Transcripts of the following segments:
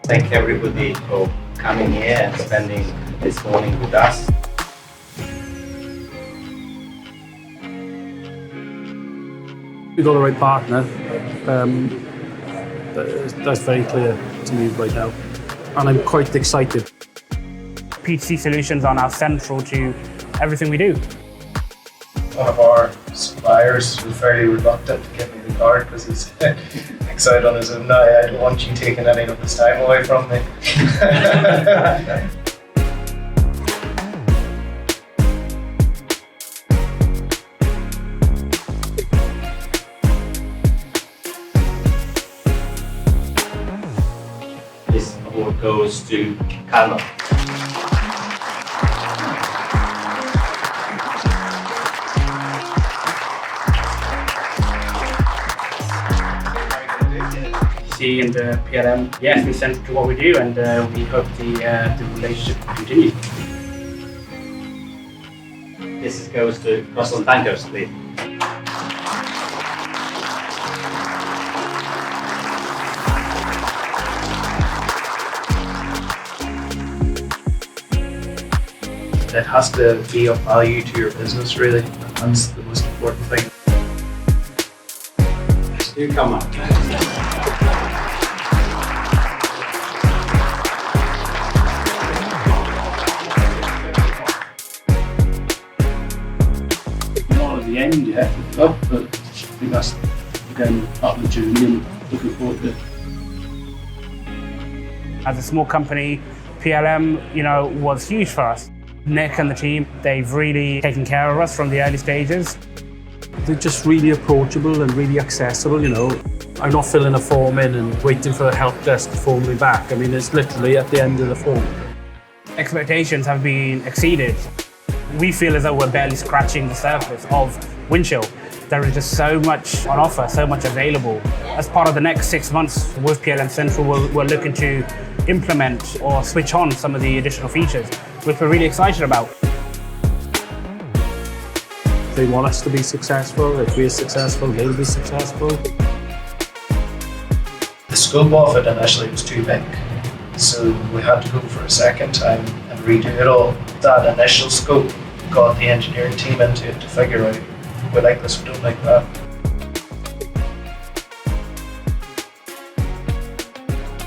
Thank everybody for coming here and spending this morning with us. We've got the right partner. That's very clear to me right now. And I'm quite excited. PTC solutions are now central to everything we do. One of our suppliers was fairly reluctant to give me the card because he's excited on his own now. I don't want you taking any of his time away from me. This award goes to Carlo. And PLM, yes, we central to what we do, and we hope the relationship will continue. This goes to Russell Tankers, please. It has to be of value to your business, really. That's the most important thing. You come on. Not at the end yet, but I think that's, again, part of the journey and looking forward to it. As a small company, PLM, was huge for us. Nick and the team, they've really taken care of us from the early stages. They're just really approachable and really accessible, I'm not filling a form in and waiting for the help desk to phone me back. I mean, it's literally at the end of the form. Expectations have been exceeded. We feel as though we're barely scratching the surface of Windchill. There is just so much on offer, so much available. As part of the next 6 months with PLM Central, we're looking to implement or switch on some of the additional features, which we're really excited about. They want us to be successful. If we're successful, they'll be successful. The scope of it initially was too big, so we had to go for a second time and redo it all. That initial scope got the engineering team into it to figure out we like this, we don't like that.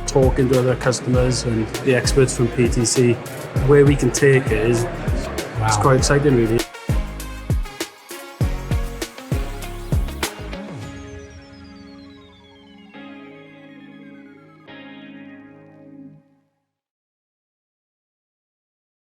Talking to other customers and the experts from PTC, where we can take it is it's quite exciting, really.